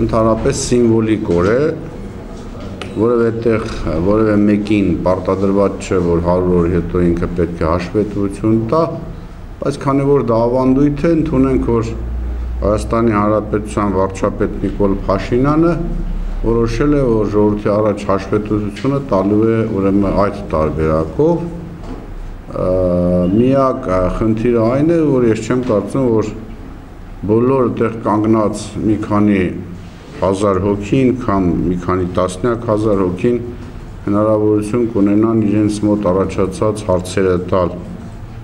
ընդհանրապես սիմվոլիկ օր է, որովհետև որևէ մեկին պարտադրված չէ, որ 100 օր հետո ինքը պետք է հաշվետվություն տա, բայց քանի որ դա ավանդույթ է, ընդունենք, որ Հայաստանի Հանրապետության վարչապետ Նիկոլ Փաշինյանը որոշել է, որ ժողովրդի առաջ հաշվետվությունը տալու է ուրեմն այդ տարբերակով, միակ խնդիրը այն է, որ ես չեմ կարծում, որ բոլոր այդտեղ կանգնած մի քանի հազար հոգին կամ մի քանի տասնյակ հազար հոգին հնարավորություն կունենան իրենց մոտ առաջացած հարցերը տալ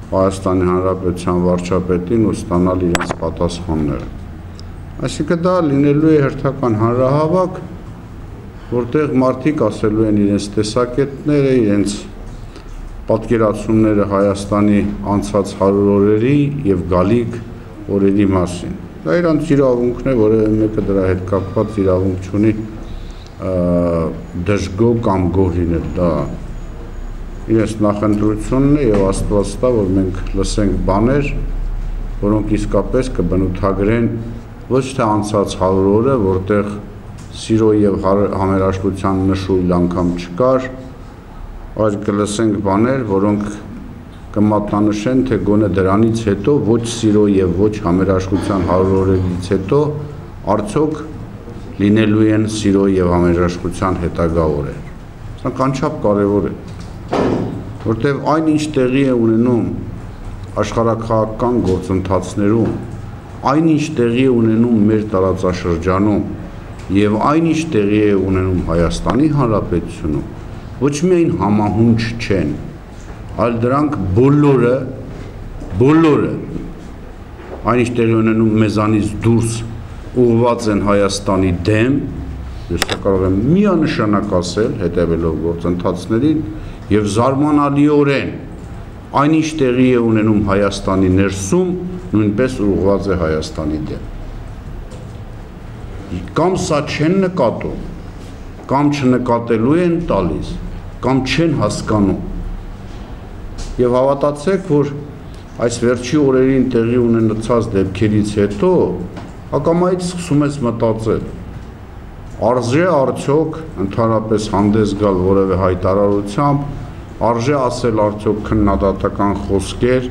Հայաստանի Հանրապետության վարչապետին ու ստանալ իրենց պատասխանները։ Այսինքն դա լինելու է հերթական հանրահավաք, որտեղ մարդիկ ասելու են իրենց տեսակետները, իրենց պատկերացումները Հայաստանի անցած 100 օրերի եւ գալիք օրերի մասին։ Դա իրանց իրավունքն է, որևէ մեկը դրա հետ կապված իրավունք չունի դժգոհ կամ գոհ լինել, դա իրենց նախընտրությունն է եւ Աստված տա, որ մենք լսենք բաներ, որոնք իսկապես կբնութագրեն ոչ թե անցած 100 օրը, որտեղ սիրո եւ համերաշխության նշույլ անգամ չկար, այլ կլսենք բաներ, որոնք կմատնանշեն, թե գոնե դրանից հետո ոչ սիրո եւ ոչ համերաշխության 100 օրերից հետո արդյոք լինելու են սիրո եւ համերաշխության հետագա օրեր։ Սա կանչափ կարեւոր է, որտեղ այնինչ տեղի է ունենում աշխարհաքաղաքական գործընթացներում, այնինչ տեղի է ունենում մեր տարածաշրջանում եւ այնինչ տեղի է ունենում Հայաստանի Հանրապետությունում, ոչ միայն համահունչ չեն, այլ դրանք բոլորը այնինչ տեղի ունենում մեզանից դուրս ուղղված են Հայաստանի դեմ, ես կարող եմ միանշանակ ասել, հետևելով գործընթացներին եւ զարմանալիորեն այնինչ տեղի է ունենում Հայաստանի ներսում, նույնպես ուղղված է Հայաստանի դեմ։ Կամ սա չեն նկատում, կամ չնկատելու են տալիս, կամ չեն հասկանում։ Եվ հավատացեք, որ այս վերջի օրերին տեղի ունեցած դեպքերից հետո ակամայից սկսում ես մտածել, արժե արդյոք ընդհանրապես հանդես գալ որևէ հայտարարությամբ, արժե ասել արդյոք քննադատական խոսքեր,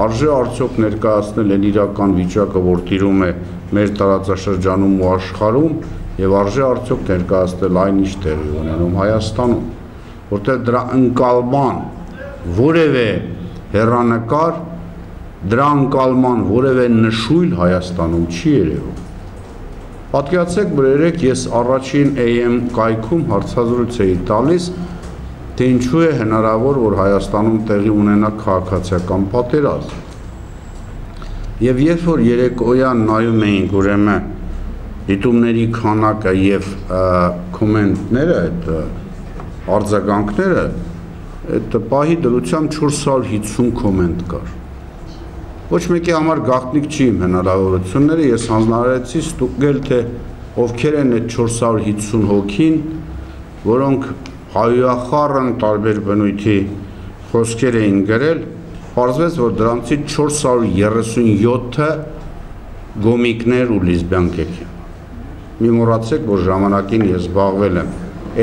արժե արդյոք ներկայացնել այն իրական վիճակը, որ տիրում է մեր տարածաշրջանում ու աշխարհում, եւ արժե արդյոք ներկայացնել այն ինչ տեղի ունենում Հայաստանում, որտեղ դրա ընկալման որևէ հեռանկար, դրա ընկալման որևէ նշույլ Հայաստանում չի երևում։ Պատկերացրեք, որ երեք ես առաջին AM կայքում հարցազրույց էի տալիս, թե ինչու է հնարավոր, որ Հայաստանում տեղի ունենա քաղաքացիական պատերազմ։ Եվ երբ որ երեկոյան նայում էինք ուրեմն դիտումների քանակը եւ կոմենտները, այդ արձագանքները, այդ պահի դրությամբ 450 կոմենտ կար։ Ոչ մեկի համար գաղտնիք չի իմ հնարավորությունները, ես հանձնարարեցի ստուգել, թե ովքեր են այդ 450 հոգին, որոնք հայախառն տարբեր բնույթի խոսքեր էին գրել, պարզվեց, որ դրանցից 437-ը գոմիկներ ու լեսբիյանքեր են։ Մի մոռացեք, որ ժամանակին ես զբաղվել եմ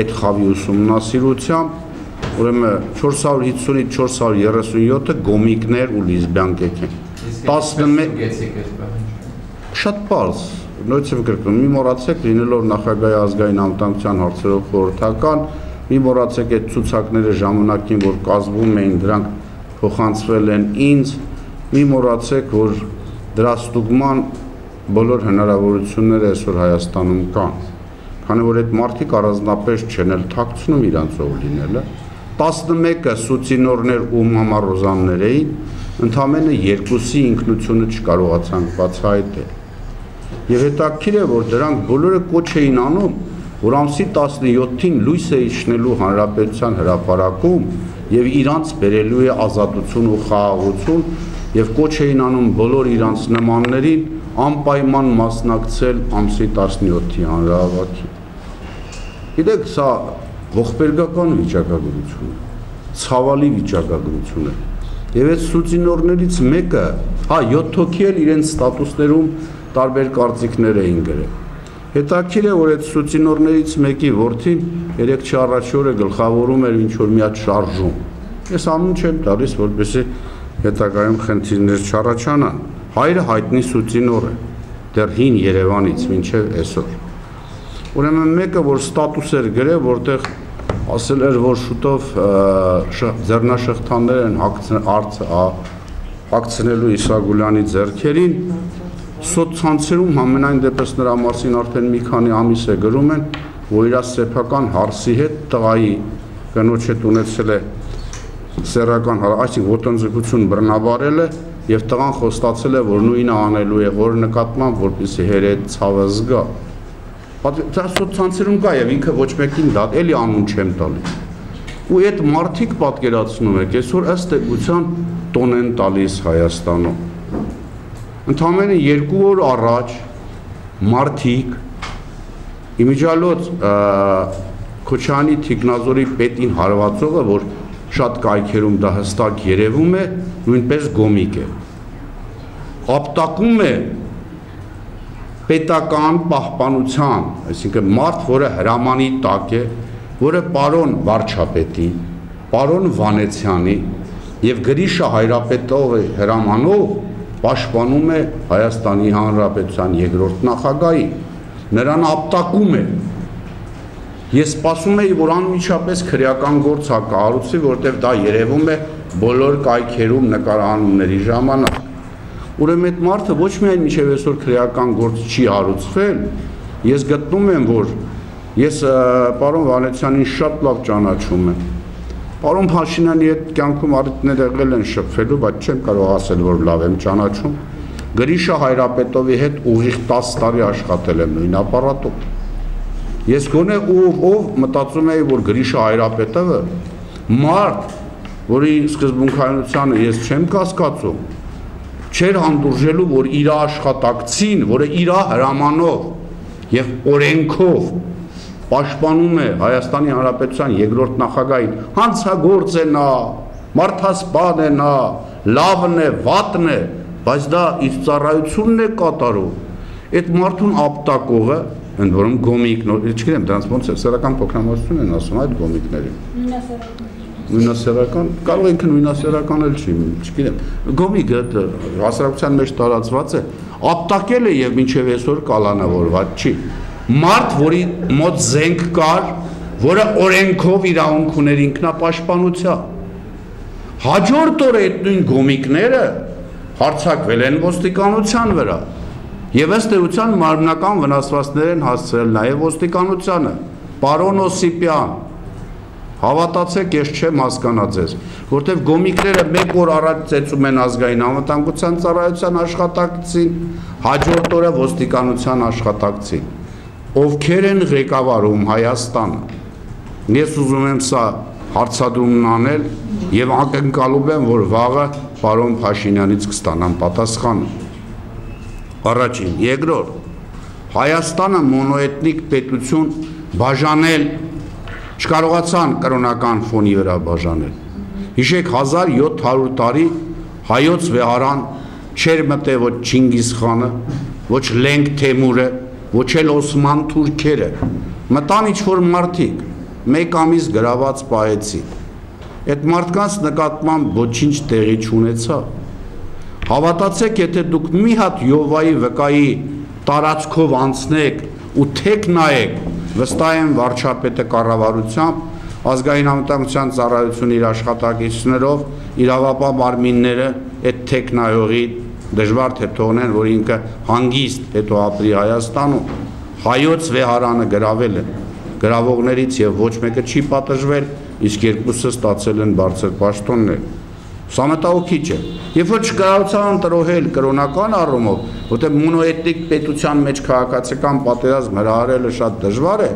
այդ խավի ուսումնասիրությամբ, ուրեմն 450-ից 437-ը գոմիկներ ու լեսբիյանքեր են։ 11 շատ պարզ, նույնիսկ եմ կրկնում, մի մոռացեք, լինելով նախագահի ազգային անվտանգության հարցերով խորհրդական, մի մոռացեք այդ ցուցակները ժամանակին, որ կազմվում էին, դրանք փոխանցվել են ինձ, մի մոռացեք, որ դրա ստուգման բոլոր հնարավորությունները այսօր Հայաստանում կան, քանի որ այդ մարդիկ առանձնապես չեն էլ թաքցնում իրանցով լինելը, 11-ը սուցինորներ ու մամարոզաններ էին, ընդամենը 2-ի ինքնությունը չկարողացանք բացահայտել։ Եվ հետաքրքիր է, որ դրանք բոլորը կոչ էին անում, որ ամսի 17-ին լույս է իջնելու Հանրապետության հրապարակում եւ իրանց բերելու է ազատություն ու խաղաղություն եւ կոչ էին անում բոլոր իրանց նմաններին անպայման մասնակցել ամսի 17-ի հանրահավաքին։ Գիտեք, սա ողբերգական վիճակագրություն է, ցավալի վիճակագրություն է։ Եվ այդ սուցինորներից մեկը, 7 հոգի էլ իրենց ստատուսներում տարբեր կարծիքներ էին գրել։ Հետաքրքիր է, որ այդ սուցինորներից մեկի որդին 3 առաջ օրը գլխավորում էր ինչ-որ մի հատ շարժում։ Ես անուն չեմ տալիս, որպեսզի հետագայում խնդիրներ չառաջանան։ Հայրը հայտնի սուցինոր է, դեռ հին Երևանից մինչև այսօր։ Ուրեմն մեկը, որ ստատուս էր գրել, որտեղ ասել էր, որ շուտով ձեռնաշղթաներ են հագցնելու Իսագուլյանի ձեռքերին, սոցցանցերում համենայն դեպս նրա մասին արդեն մի քանի ամիս է գրում են, որ իր սեփական հարսի հետ տղայի կնոջ հետ ունեցել է սեռական, այսինքն ոտնձգություն բռնաբարել է եւ տղան խոստացել է, որ նույնը անելու է որ նկատմամբ, որպեսզի հերետ ցավը զգա։ Դա սոցցանցերում կա եւ ինքը ոչ մեկին դա էլի անուն չեմ տալիս։ Ու այդ մարդիկ պատկերացնում եք, այսօր ըստ էության տոն են տալիս Հայաստանում։ Ընդամենը 2 օր առաջ մարդիկ իմիջիալոց Քոչարյանի Թիկնազորի պետին հարվածողը, որ շատ կայքերում դա հստակ երևում է, նույնպես գոմիկ է։ Ապտակում է պետական պահպանության, այսինքն մարդ, որը հրամանի տակ է, որը պարոն վարչապետի, պարոն Վանեցյանի եւ Գրիշա Հայրապետովի հրամանով պաշտպանում է Հայաստանի Հանրապետության երկրորդ նախագահի, նրան ապտակում է։ Ես սպասում եի, որ անմիջապես քրեական գործ կառուցի, որտեղ դա երևում է բոլոր կայքերում նկարահանումների ժամանակ։ Ուրեմն այդ մարդը ոչ միայն մինչև այսօր քրեական գործ չի հարուցվել, ես գտնում եմ, որ ես պարոն Վանեցյանին շատ լավ ճանաչում եմ։ Պարոն Փաշինյանի հետ կյանքում առիթներ եղել են շփվելու, բայց չեմ կարող ասել, որ լավ եմ ճանաչում։ Գրիշա Հայրապետովի հետ ուղիղ 10 տարի աշխատել եմ նույն ապարատում։ Ես գոնե ով մտածում էի, որ Գրիշա Հայրապետովը մարդ, որի սկզբունքայնությանը ես չեմ կասկածում, չէր հանդուրժելու, որ իր աշխատակցին, որը իր հրամանով եւ օրենքով պաշտպանում է Հայաստանի Հանրապետության երկրորդ նախագահին, հանցագործ է նա, մարդասպան է նա, լավն է, վատն է, բայց դա իր ծառայությունն է կատարում։ Այդ մարդուն ապտակողը, ընդ որում գոմիկ, չգիտեմ, դրանց ոնց է, սեռական փոքրամասնություն են ասում այդ գոմիկներին։ Նույնասեռական, կարող ինքը նույնասեռական էլ չի, չգիտեմ։ Գոմիկը հասարակության մեջ տարածված է, ապտակել է եւ մինչեւ այսօր կալանավորված չի։ Մարդ, որի մոտ զենք կար, որը օրենքով իրավունք ուներ ինքնապաշտպանության։ Հաջորդ օրը այդ նույն գոմիկները հարձակվել են ոստիկանության վրա եւ ըստ էության մարմնական վնասվածքներ են հասցրել նաեւ ոստիկանությանը։ Պարոն Օսիպյան, հավատացեք, ես չեմ հասկանա ձեզ, որտեվ գոմիկները 1 օր առաջ ծեծում են ազգային անվտանգության ծառայության աշխատակցին, հաջորդ օրը ոստիկանության աշխատակցին։ Ովքեր են ղեկավարում Հայաստանը։ Ես ուզում եմ սա հարցադրումն անել եւ ակնկալում եմ, որ վաղը պարոն Փաշինյանից կստանամ պատասխանը։ Առաջին, երկրորդ, Հայաստանը մոնոէթնիկ պետություն բաժանել չկարողացան կրոնական ֆոնի վրա բաժանել։ Հիշեք 1700 տարի հայոց վեհարան չեր մտե ոչ Չինգիզ խանը, ոչ Լենգ Թեմուրը, ոչ էլ Օսման թուրքերը, մտան ինչ-որ մարդիկ, 1 ամիս գրաված պահեցին։ Այդ մարդկանց նկատմամբ ոչինչ տեղի չունեցավ։ Հավատացեք, եթե դուք մի հատ Յովայի վկայի տարածքով անցնեք ու թեք նայեք, վստահ եմ վարչապետը կառավարությամբ ազգային անվտանգության ծառայությունը իր աշխատակիցներով իրավապահ մարմինները այդ թեք նայողի դժվար թե թողնեն, որ ինքը հանգիստ հետո ապրի Հայաստանում, հայոց վեհարանը գրավել է, գրավողներից եւ ոչ մեկը չի պատժվել, իսկ երկուսը ստացել են բարձր պաշտոններ։ Սա մտահոգիչ է։ Երբ որ չկարողացան տրոհել կրոնական առումով, որտեղ մոնոէթնիկ պետության մեջ քաղաքացիական պատերազմ հրահարելը շատ դժվար է,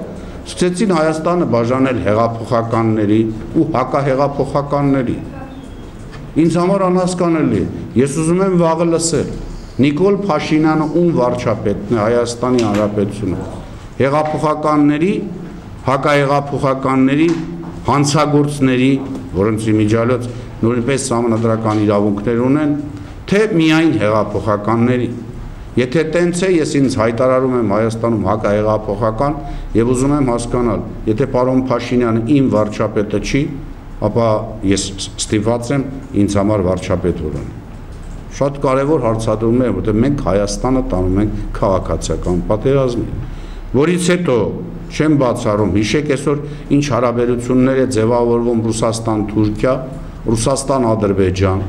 սկսեցին Հայաստանը բաժանել հեղափոխականների ու հակահեղափոխականների։ Ինձ համար անհասկանալի է։ Ես ուզում եմ վաղը լսել Նիկոլ Փաշինյանը ում վարչապետն է Հայաստանի Հանրապետությունը։ Հեղափոխականների, հակահեղափոխականների, հանցագործների, որոնց իմիջիալոց նույնպես սահմանադրական իրավունքներ ունեն, թե միայն հեղափոխականների։ Եթե տենց է, ես ինձ հայտարարում եմ Հայաստանում հակահեղափոխական եւ ուզում եմ հասկանալ, եթե պարոն Փաշինյանը իմ վարչապետը չի, ապա ես ստիպված եմ ինձ համար վարչապետ որոնել։ Շատ կարևոր հարցադրում է, որտեղ մենք Հայաստանը տանում ենք քաղաքացիական պատերազմի, որից հետո չեմ բացառում, հիշեք այսօր ինչ հարաբերություններ է ձևավորվում Ռուսաստան-Թուրքիա, Ռուսաստան-Ադրբեջան,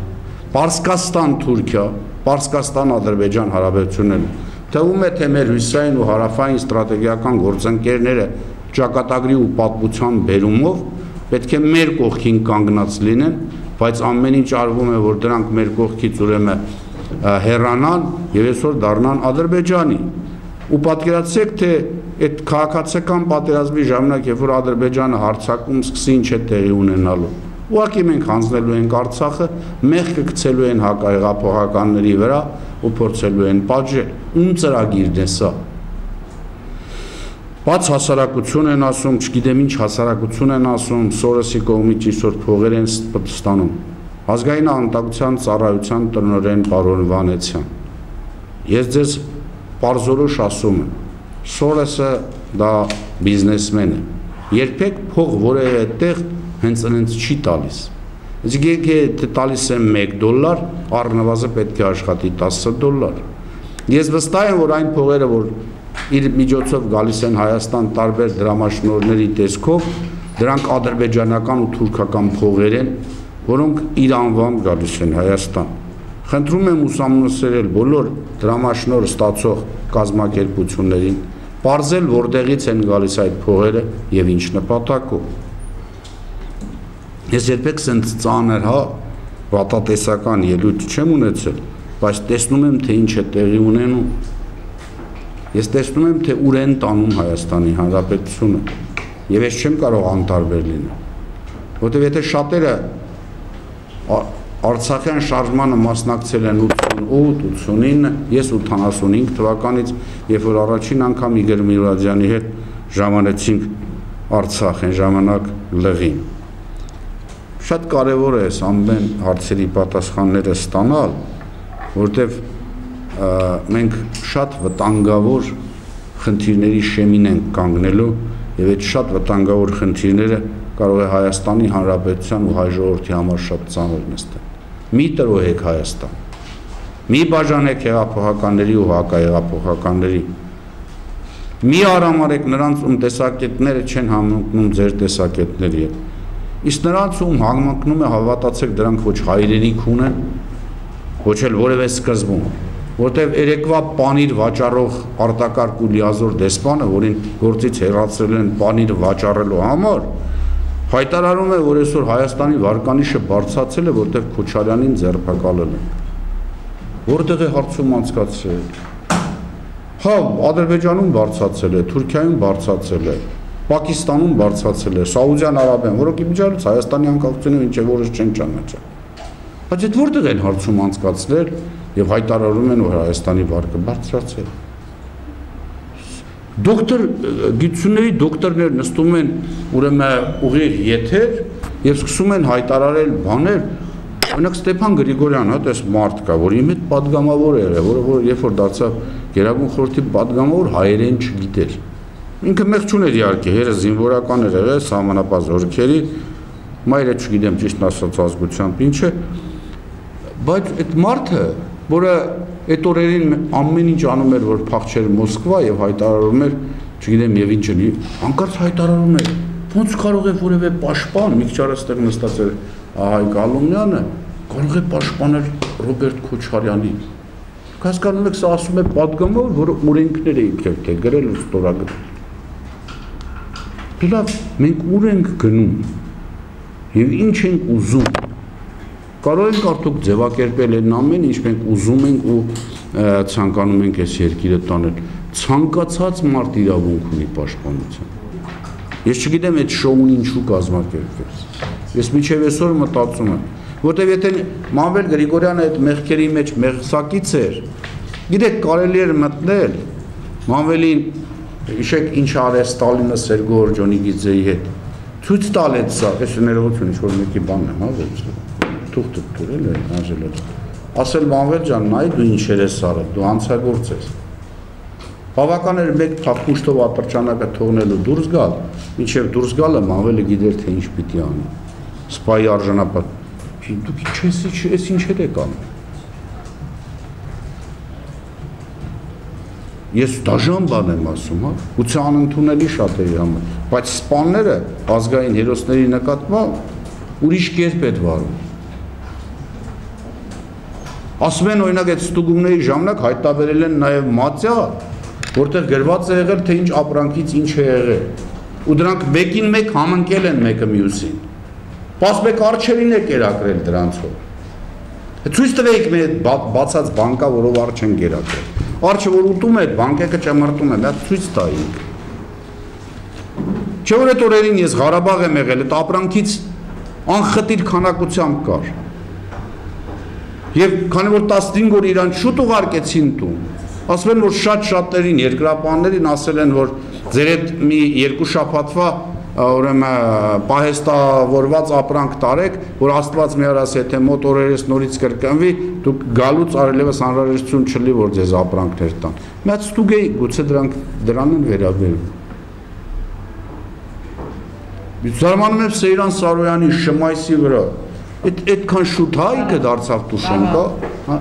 Պարսկաստան-Թուրքիա, Պարսկաստան-Ադրբեջան հարաբերությունները, թվում է, թե մեր հյուսային ու հարավային ստրատեգիական գործընկերները ճակատագրի ու պատմության բերումով պետք է մեր կողքին կանգնած լինեն, բայց ամեն ինչ արվում է, որ դրանք մեր կողքից ուրեմն հեռանան եւ այսօր դառնան Ադրբեջանի։ Ու պատկերացրեք, թե այդ քաղաքացիական պատերազմի ժամանակ, երբ որ Ադրբեջանը հարձակում սկսի ինչ է տեղի ունենալու։ Ուղղակի մենք հանձնելու ենք Արցախը, մեղքը գցելու են հակահեղափոխականների վրա ու փորձելու են պատժել։ Ում ծրագիրն է սա։ Բաց հասարակություն են ասում, չգիտեմ ինչ հասարակություն են ասում, Սորոսի կողմից այսօր փողեր են ստանում։ Ազգային անվտանգության ծառայության տնօրեն պարոն Վանեցյան։ Ես ձեզ պարզորոշ ասում եմ, Սորոսը դա բիզնեսմեն է։ Երբեք փող որևէ տեղ հենց այնց չի տալիս։ Եթե տալիս եմ $1, առնվազն պետք է աշխատի $10։ Ես վստահ եմ, որ այն փողերը, որ իր միջոցով գալիս են Հայաստան տարբեր դրամաշնորհների տեսքով, դրանք ադրբեջանական ու թուրքական փողեր են, որոնք իր անվամբ գալիս են Հայաստան։ Խնդրում եմ ուսումնասիրել բոլոր դրամաշնորհ ստացող կազմակերպություններին, պարզել որտեղից են գալիս այդ փողերը եւ ինչ նպատակով։ Ես երբեք սենց ծանր, վատատեսական ելույթ չեմ ունեցել, բայց տեսնում եմ, թե ինչ է տեղի ունենում։ Ես տեսնում եմ, թե ուր են տանում Հայաստանի Հանրապետությունը, եւ ես չեմ կարող անտարբեր լինել, որտեղ եթե շատերը Արցախյան շարժմանը մասնակցել են 88-89, ես 85 թվականից, երբ որ առաջին անգամ Իգոր Միրոդյանի հետ ժամանեցինք Արցախ, այն ժամանակ Լղին։ Շատ կարևոր է այս ամեն հարցերի պատասխանները ստանալ, որտեղ մենք շատ վտանգավոր խնդիրների շեմին ենք կանգնելու եւ այդ շատ վտանգավոր խնդիրները կարող է Հայաստանի Հանրապետության ու հայ ժողովրդի համար շատ ծանր նստել։ Մի տրոհեք Հայաստան, մի բաժանեք հեղափոխականների ու հակահեղափոխականների, մի արամարեք նրանց ում տեսակետները չեն համընկնում ձեր տեսակետների հետ, իսկ նրանց ում համընկնում է հավատացեք դրանք ոչ հայրենիք ունեն, ոչ էլ որևէ սկզբում, որտեղ երեկվա պանիր վաճառող արտակարգ ու լիազոր դեսպանը, որին գործից հեռացրել են պանիր վաճառելու համար, հայտարարում է, որ այսօր Հայաստանի վարկանիշը բարձրացել է, որտեղ Քոչարյանին ձերբակալել են։ Որտեղ է հարցում անցկացրել։ Հա, Ադրբեջանում բարձրացել է, Թուրքիայում բարձրացել է, Պակիստանում բարձրացել է, Սաուդյան Արաբիան, որոնք իմիջիայլոց Հայաստանի անկախությունը ինչ է որոշ չեն ճանաչել։ Բայց այդ որտեղ են հարցում անցկացրել եւ հայտարարում են, որ Հայաստանի վարկը բարձրացել։ Դոկտոր գիտությունների դոկտորներ նստում են ուրեմն ուղիղ եթեր եւ սկսում են հայտարարել բաներ, օրինակ Ստեփան Գրիգորյան, հա, այս մարդ կա, որ իմ հետ падգամավոր է եղել, որը երբ որ դարձավ Գերագույն խորհրդի падգամավոր, հայերեն չգիտեր։ Ինքը մեղք չուներ իհարկե, հերը զինվորական էր եղել, սահմանապահ զորքերի, մայրը չգիտեմ ճիշտ ասած ազգությամբ ինչ է, բայց այդ մարդը, որը այդ օրերին ամեն ինչ անում էր, որ փախչեր Մոսկվա եւ հայտարարում էր, չգիտեմ եւ ինչ էլի, անկարծ հայտարարում էր, ոնց կարող է որևէ պաշտպան, մի քիչ առաջ ստեղ նստած էր Հայկ Ալումյանը, կարող է պաշտպանել Ռոբերտ Քոչարյանի։ Հասկանում եք, սա ասում է падգամավոր, որը օրենքներ է իբրև թե գրել ու ստորագրել։ Լավ, մենք ուր ենք գնում եւ ինչ ենք ուզում։ Կարող ենք արդյոք ձևակերպել այն ամեն ինչ մենք ուզում ենք ու ցանկանում ենք այս երկիրը տանել։ Ցանկացած մարդ իրավունք ունի պաշտպանության։ Ես չգիտեմ այդ շոուն ինչու կազմակերպվեց։ Ես մինչև այսօր մտածում եմ, որտեվ եթե Մանվել Գրիգորյանը այդ մեղքերի մեջ մեղսակից էր, գիտեք կարելի էր մտնել Մանվելին, հիշեք ինչ արեց Ստալինը Սերգո Օրջոնիգիձեի հետ, ցույց տալ այդ սա, այս ներողություն ինչ որ մեկի բանն եմ, հա, թուղթը դուրել է, անջել է։ ասել Մանվել ջան, նայ դու ինչեր ես արել, դու անցագործ ես։ Բավական էր մեկ փախուշտով ատրճանակը թողնելու դուրս գալ, մինչև դուրս գալը Մանվելը գիտեր թե ինչ պիտի անի։ Սպայի արժանապատ։ Դուք ես ինչեր եք անում։ Ես դաժան բան եմ ասում, հա, գուցե անընդունելի շատերի համար, բայց սպաները ազգային հերոսների նկատմամբ ուրիշ կերպ են վարում։ Ասում են օրինակ այդ ստուգումների ժամանակ հայտնաբերել են նաև մատյա, որտեղ գրված է եղել թե ինչ ապրանքից ինչ է եղել։ Ու դրանք մեկին մեկ համընկել են մեկը մյուսին։ Պասպեք արջերին է կերակրել դրանցով։ Ցույց տվեք մեր բացած բանկա, որով արջ են կերակրել։ Արջը որ ուտում է, բանկեկը ճմրտում է, դա ցույց տայինք։ Չէ՞ որ այդ օրերին ես Ղարաբաղ եմ եղել, այդ ապրանքից անխտիր քանակությամբ կար։ Եվ քանի որ 15 օր իրան շուտ ուղարկեցին տուն, ասում են որ շատ-շատերին երկրապահներին ասել են որ ձեր այդ մի երկու շաբաթվա ուրեմն պահեստավորված ապրանք տարեք, որ Աստված մի արած եթե մոտ օրերս նորից կրկնվի, դուք գալուց արելևս անհրաժեշտություն չլի որ ձեզ ապրանքներ տան։ Մեծ ստուգեի, գուցե դրան են վերաբերում։ Զարմանում եմ Սեյրան Սարոյանի Շմայսի վրա։ Այդքան շուտ հայքը դարձավ Տուշենկա, հա։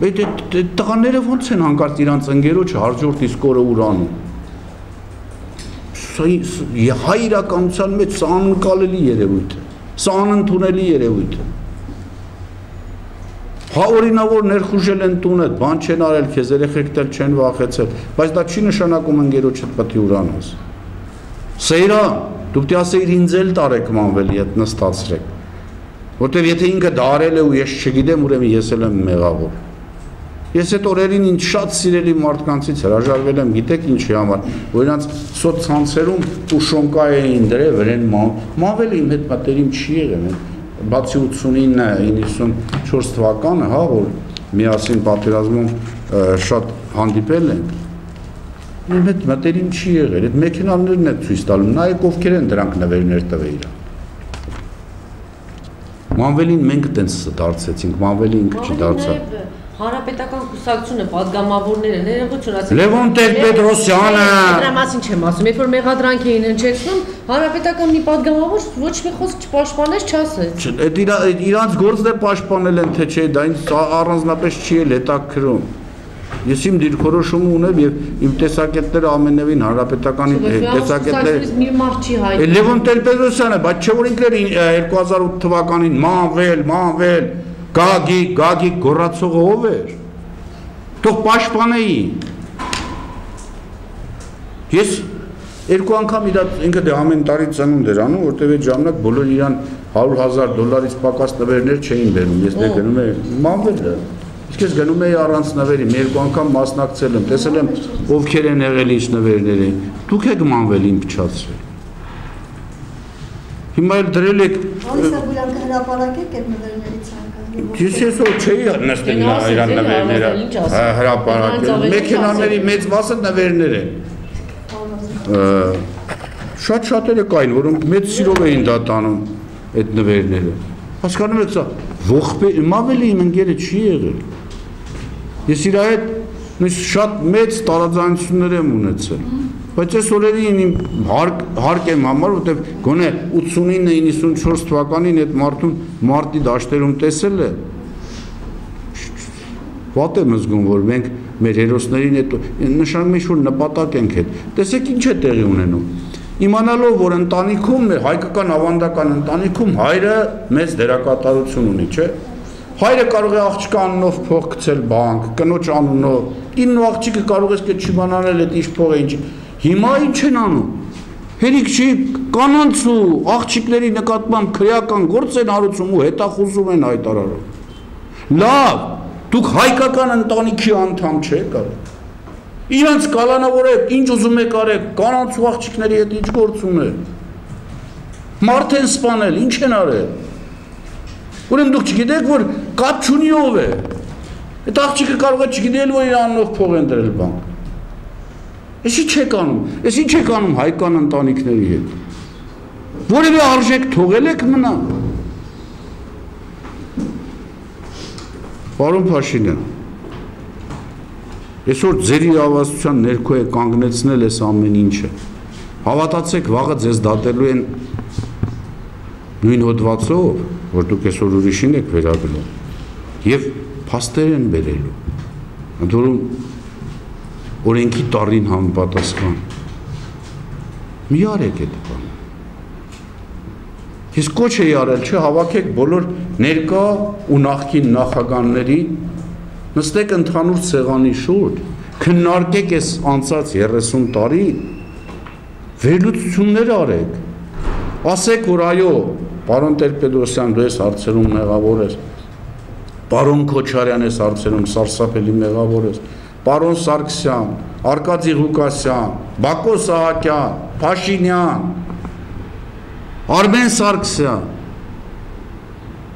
Այդ տղաները ոնց են հանկարծ իրանց ընկերոջը հաջորդ իսկ օրը ուրանում։ Հայ իրականության մեջ սա անկալելի երևույթ է, սա անընդունելի երևույթ է։ Հա օրինավոր ներխուժել են տունդ, բան չեն արել, քեզ երեխեքդ էլ չեն վախեցել, բայց դա չի նշանակում ընկերոջդ պետք է ուրանաս։ Սեյրան, դուք դե ասեիր ինձ էլ տարեք Մանվելի հետ նստացրեք, որտեվ եթե ինքը դա արել է ու ես չգիտեմ, ուրեմն ես էլ եմ մեղավոր։ Ես այդ օրերին ինձ շատ սիրելի մարդկանցից հրաժարվել եմ, գիտեք ինչի համար, որ իրանց սոցցանցերում Տուշոնկա էին դրել վրեն Մանվելը իմ հետ պատերիմ չի եղել, բացի 89-94 թվականը, հա, որ միասին պատերազմում շատ հանդիպել ենք, իմ հետ մտերիմ չի եղել, այդ մեքենաներն է ցույց տալու, նայեք ովքեր են դրանք նվերներ տվել իրան։ Մանվելին մենք տենց դարձեցինք, Մանվելի ինքը չդարձավ։ Հանրապետական կուսակցությունը, պատգամավորները, ներողություն ասեմ։ Լևոն Տեր-Պետրոսյանը։ Դրա մասին չեմ ասում, երբ որ մեղադրանք էին հնչեցնում, հանրապետական մի պատգամավոր ոչ մի խոսք չպաշտպանեց, չասեց։ Այդ իրանց գործն է պաշտպանել են, թե չէ, դա ինձ առանձնապես չի էլ հետաքրքրում։ Ես իմ դիրքորոշումը ունեմ եւ իմ տեսակետները ամենևին հանրապետականի տեսակետները մի մարդ չի հայտնի։ Լևոն Տեր-Պետրոսյանը, բայց չէ որ ինքն 2008 թվականին Մանվել Գագի գոռացողը ով էր։ Թող պաշտպանեի։ Ես երկու անգամ ինքը դե ամեն տարի ծնունդ էր անում, որտեղ այդ ժամանակ բոլոր իրան $100,000 պակաս նվերներ չէին բերում։ Ես դե գնում եի Մանվելը։ Իսկ ես գնում եի առանց նվերի, մի երկու անգամ մասնակցել եմ, տեսել եմ ովքեր են եղել ինչ նվերներ են։ Դուք եք Մանվելին փչացրել։ Հիմա էլ դրել եք Սարբուլյանքը հրապարակեք այդ նվերների ցանկը։ Ես որ չէի նստել իրան նվերները հրապարակել, մեքենաների մեծ մասը նվերներ են։ Շատ-շատերը կային, որոնք մեծ սիրով էին դա տանում այդ նվերները։ Հասկանում եք սա Մանվելի իմ ընկերը չի եղել։ Ես իր հետ շատ մեծ տարաձայնություններ եմ ունեցել։ Բայց այս օրերին իմ հարկ եմ համար, որտեվ գոնե 89-94 թվականին այդ մարտի դաշտերում տեսել է։ Վատ եմ զգում, որ մենք մեր հերոսներին այդ նշանակում ինչ որ նպատակ ենք հետ։ Տեսեք ինչ է տեղի ունենում։ Իմանալով, որ ընտանիքում, մեր հայկական ավանդական ընտանիքում հայրը մեծ դերակատարություն ունի, չէ՞։ Հայրը կարող է աղջկա անունով փող գցել բանկ, կնոջ անունով, կինն ու աղջիկը կարող է չիմանալ այդ ինչ փող է ինչ։ Հիմա ինչ են անում։ Հերիք չի կանանց ու աղջիկների նկատմամբ քրեական գործ են արում ու հետախուզում են հայտարարում։ Լավ, դուք հայկական ընտանիքի անդամ չեք արել։ Իրանց կալանավորեք, ինչ ուզում եք արեք, կանանց ու աղջիկների հետ ինչ գործ ունեք։ Մարդ են սպանել, ինչ են արել։ Ուրեմն դուք չգիտեք, որ կապ չունի ով է։ Այդ աղջիկը կարող է չգիտել, որ իր անունով փող են դրել բանկ։ Ես ինչ եք անում հայկական ընտանիքների հետ։ Որևէ արժեք թողել եք մնա։ Պարոն Փաշինյան, այսօր ձեր իրավասության ներքո է կանգնեցնել այս ամեն ինչը։ Հավատացեք, վաղը ձեզ դատելու են նույն հոդվածով, որ դուք այսօր ուրիշին եք վերագրում, եւ փաստեր են բերելու։ Ընդորում օրենքի տառին համապատասխան։ Մի արեք այդ բանը։ Ես կոչ էի արել, չէ, հավաքեք բոլոր ներկա ու նախկին նախագահներին, նստեք ընդհանուր սեղանի շուրջ, քննարկեք այս անցած 30 տարի, վերլուծություններ արեք, ասեք, որ այո, պարոն Տեր-Պետրոսյան, դու ես հարցերում մեղավոր ես, պարոն Քոչարյան ես հարցերում սարսափելի մեղավոր ես, պարոն Սարգսյան, Արկադի Ղուկասյան, Բակո Սահակյան, Փաշինյան, Արմեն Սարգսյան,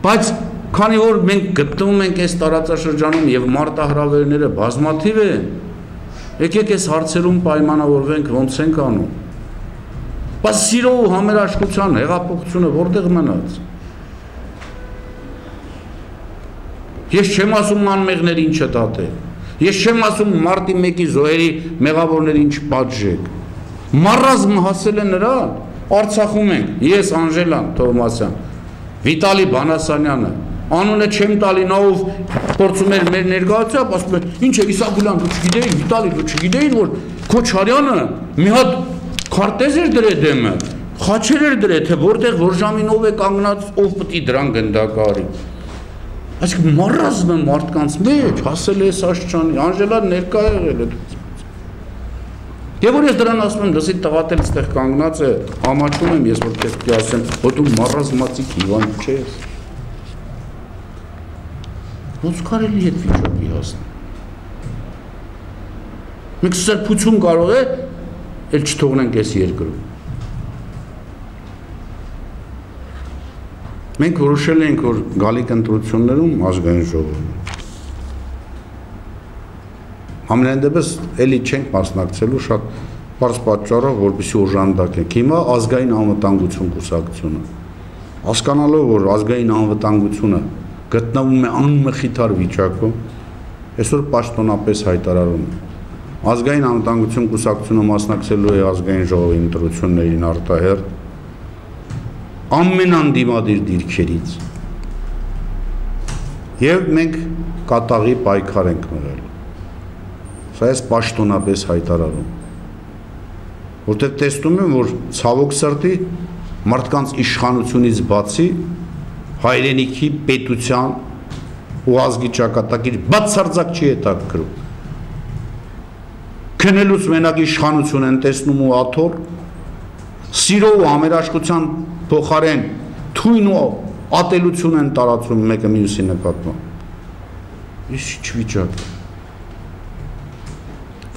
բայց քանի որ մենք գտնվում ենք այս տարածաշրջանում եւ մարտահրավերները բազմաթիվ են, եկեք այս հարցերում պայմանավորվենք, ոնց ենք անում։ Բայց սիրո ու համերաշխության հեղափոխությունը որտեղ մնաց։ Ես չեմ ասում անմեղներին չդատել, ես չեմ ասում մարտի 1-ի զոհերի մեղավորներին չպատժեք։ Մարազմը հասել է նրան, Արցախում ենք, ես Անժելան Թովմասյան, Վիտալի Բանասանյանը, անունը չեմ տալի, նա ով փորձում էր մեր ներկայացնել, ասում է, ինչ է Իսագուլյան, դու չգիտեիր, Վիտալի, դու չգիտեիր, որ Քոչարյանը մի հատ քարտեզ էր դրել դեմը, խաչեր էր դրել, թե որտեղ որ ժամին ով է կանգնած, ով պետք է դրան գնդակարի։ Այսինքն մարազմը մարդկանց մեջ հասել է Սաշճանի, Անժելան ներկա եղել է։ Եվ որ ես դրան ասում եմ, դասի տղատել ստեղ կանգնած է, ամաչում եմ ես, որ պետք է ասեմ, որ դու մարազմացիկ հիվանդ չես։ Ոնց կարելի է այդ վիճակի հասնել։ Մենք սրբություն կարող է, էլ չթողնենք այս երկրում։ Մենք որոշել ենք, որ գալիք ընտրություններում ազգային ժողովում Համենայն դեպս էլի չենք մասնակցելու շատ բարձ պատճառով, որպեսզի օժանդակենք։ Հիմա ազգային անվտանգություն կուսակցությունը, հասկանալով, որ ազգային անվտանգությունը գտնվում է անմխիթար վիճակում, այսօր պաշտոնապես հայտարարում է։ Ազգային անվտանգություն կուսակցությունը մասնակցելու է ազգային ժողովի ընտրություններին արտահերթ, ամենանդիմադիր դիրքերից։ Եվ մենք կատաղի պայքար ենք մղել։ Սա ես պաշտոնապես հայտարարում, որտեղ տեսնում եմ, որ ցավոք սրտի մարդկանց իշխանությունից բացի հայրենիքի, պետության ու ազգի ճակատագիր բացարձակ չի հետաքրքրում։ Քնելուց մենակ իշխանություն են տեսնում ու աթոռ, սիրո ու համերաշխության փոխարեն թույն ու ատելություն են տարածում մեկը մյուսի նկատմամբ։ Ինչ վիճակ է։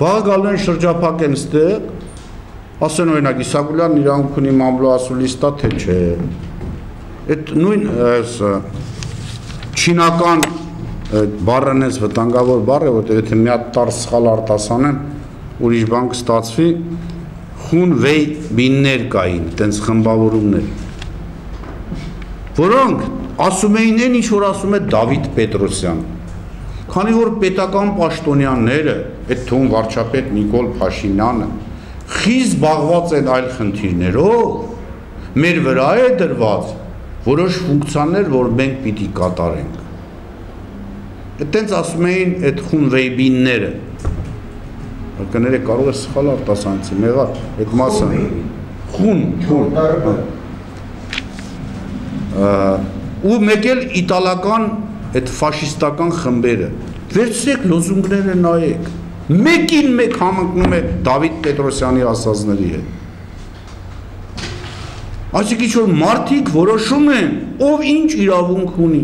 Վաղ գալու են շրջափակ են ստեղ, ասեն օրինակ Իսագուլյանն իրանք ունի մամլո ասուլիստա, թե չէ։ Այդ նույն չինական բառն էս վտանգավոր բառ է, որտեղ եթե մի հատ տար սխալ արտասանեմ, ուրիշ բան կստացվի, խուն վեյ բիններ կային, տենց խմբավորումներ, որոնք ասում էին են, ինչ որ ասում է Դավիթ Պետրոսյան։ Քանի որ պետական պաշտոնյաները, այդ թվում վարչապետ Նիկոլ Փաշինյանը, խիստ զբաղված են այլ խնդիրներով, մեր վրա է դրված որոշ ֆունկցիաներ, որ մենք պիտի կատարենք։ Այդտենց ասում էին այդ խունվեյբինները, կները կարող է սխալ արտասանցի, մեղա, այդ մասը, խուն, ու մեկ էլ իտալական այդ ֆաշիստական խմբերը, վերցրեք լոզունգները նայեք, մեկին մեկ համընկնում է Դավիթ Պետրոսյանի ասածների հետ։ Այսինքն ինչ որ մարդիկ որոշում են, ով ինչ իրավունք ունի։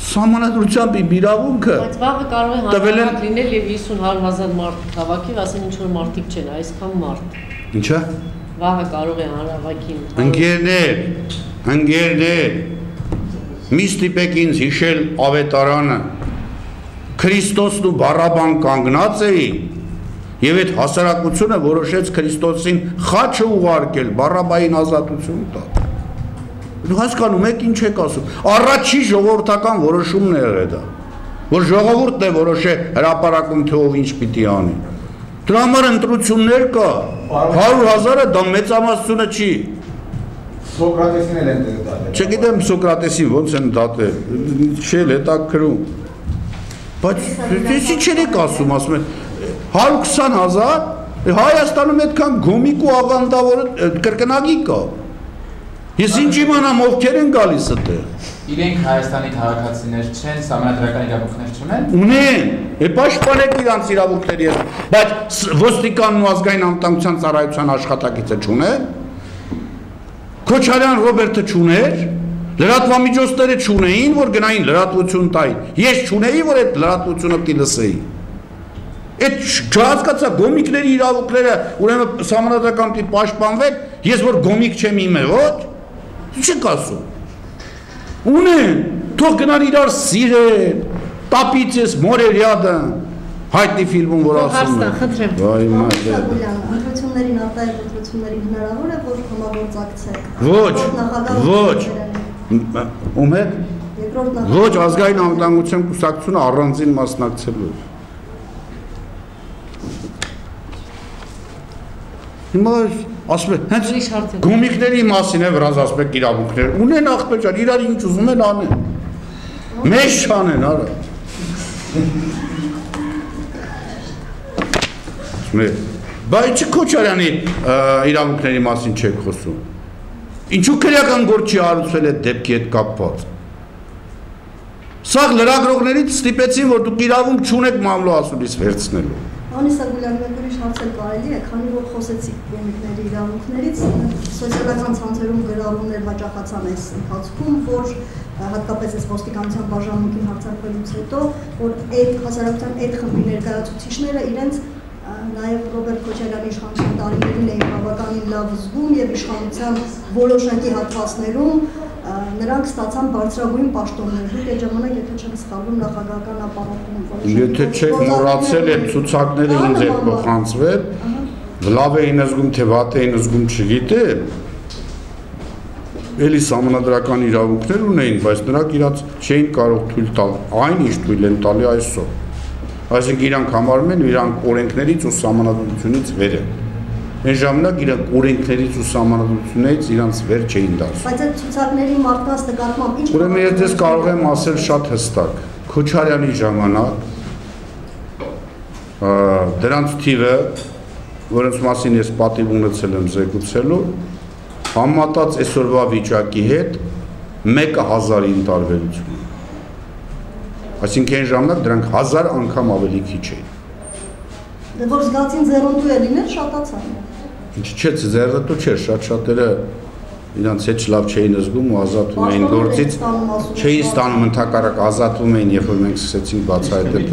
Սահմանադրությամբ իմ իրավունքը բայց վաղը կարող է հանրահավաք լինել եւ 50-100,000 մարդ հավաքի, ասեն ինչ որ մարդիկ չեն, այսքան մարդ։ Ինչա։ Վաղը կարող է հանրահավաքին։ Ընկերներ, մի ստիպեք ինձ հիշել ավետարանը, Քրիստոսն ու Բառաբան կանգնած էին, եւ այդ հասարակությունը որոշեց Քրիստոսին խաչը ուղարկել, Բառաբային ազատություն տալ։ Հասկանում եք ինչ եք ասում։ Առաջի ժողովրդական որոշումն է եղել դա, որ ժողովուրդն է որոշե հրապարակում թե ով ինչ պիտի անի։ Դրա համար ընտրություններ կա, 100,000-ը դա մեծամասնությունը չի։ Սոկրատեսին էլ են դատել։ Չգիտեմ Սոկրատեսին ոնց են դատել, չէ՞, հետաքրքրում։ Բայց ինչ չեք ասում, ասում են 120,000, Հայաստանում այդքան գոմիկ ու աղանդավոր կրկնակի կա։ Ես ինչ իմանամ ովքեր են գալիս այդտեղ։ Իրենք Հայաստանի քաղաքացիներ չեն, սահմանադրական իրավունքներ չունեն։ Ունեն, պաշտպանեք իրանց իրավունքների հետ, բայց ոստիկանն ու ազգային անվտանգության ծառայության աշխատակիցը չունեն։ Քոչարյան Ռոբերտը չուներ, լրատվամիջոցները չունեին, որ գնային լրատվություն տային։ Ես չունեի, որ այդ լրատվությունը պիտի լսեի։ Այդ չհասկացա գոմիկների իրավունքները, ուրեմն սահմանադրական պիտի պաշտպանվեն, ես որ գոմիկ չեմ իմը, ոչ։ Ինչ եք ասում։ Ունեն, թող գնան իրար սիրեն, տապից ես մորերյադը, հայտնի ֆիլմում որ ասում են։ Վայ մայր։ Ընտրություններին արտահայտ ընտրություններին հնարավոր է որ համագործակցեք։ Ոչ, ոչ։ Ում հետ։ Ոչ, ազգային անվտանգության կուսակցությունը առանձին մասնակցելու։ Հիմա ասում են, հենց գոմիկների մասին է վրազ ասում եք իրավունքներ, ունեն ախպեջան, իրար ինչ ուզում են անեն, մեզ չանեն, արա։ Բայց Քոչարյանի իրավունքների մասին չեք խոսում, ինչու քրեական գործ չի հարուցվել այդ դեպքի հետ կապված։ Սաղ լրագրողներից ստիպեցին, որ դուք իրավունք չունեք մամլո ասուլիս վերցնելու։ Անիսա Գուլյան, մեկ ուրիշ հարցել կարելի է, քանի որ խոսեցիք գոմիկների իրավունքներից, սոցիալական ցանցերում գրառումներ հաճախացան այս ընթացքում, որ հատկապես այս ոստիկանության բաժանմունքին հարձակվելուց հետո, որ այդ հասարակության այդ խմբի ներկայացուցիչները իրենց նաև Ռոբերտ Քոչարյանի իշխանության տարիներին էին բավականին լավ զգում եւ իշխանության որոշակի հատվածներում նրանք ստացան բարձրագույն պաշտոններ։ Դուք այդ ժամանակ եթե չեմ սխալվում նախագահական ապարատում Եթե չեք մոռացել այդ ցուցակները ինձ հետ փոխանցվել, լավ էին զգում թե վատ էին զգում չգիտեմ։ Էլի սահմանադրական իրավունքներ ունեին, բայց նրանք իրաց չէին կարող թույլ տալ, այն ինչ թույլ են տալի այսօր։ Այսինքն իրանք համարում են իրանք օրենքներից ու սահմանադրությունից վեր են։ Այն ժամանակ իրանք օրենքներից ու սահմանադրություններից իրանք վեր չէին դարձել։ Բայց այդ ցուցակների մարդկանց նկատմամբ ինչ Ուրեմն ես ձեզ կարող եմ ասել շատ հստակ։ Քոչարյանի ժամանակ դրանց թիվը, որոնց մասին ես պատիվ ունեցել եմ զեկուցելու, համատած այսօրվա վիճակի հետ 1000-ի տարբերություն։ Այսինքն այն ժամանակ դրանք 1000 անգամ ավելի քիչ էին։ Դե որ զգացին զերոնդու է լինել շատացան։ Ինչ չէ, զերոնդու չէր, շատ-շատերը իրանց հետ լավ չէին զգում ու ազատվում էին գործից, չէին ստանում ընդհակառակ ազատվում էին, երբ որ մենք սկսեցինք բացահայտել։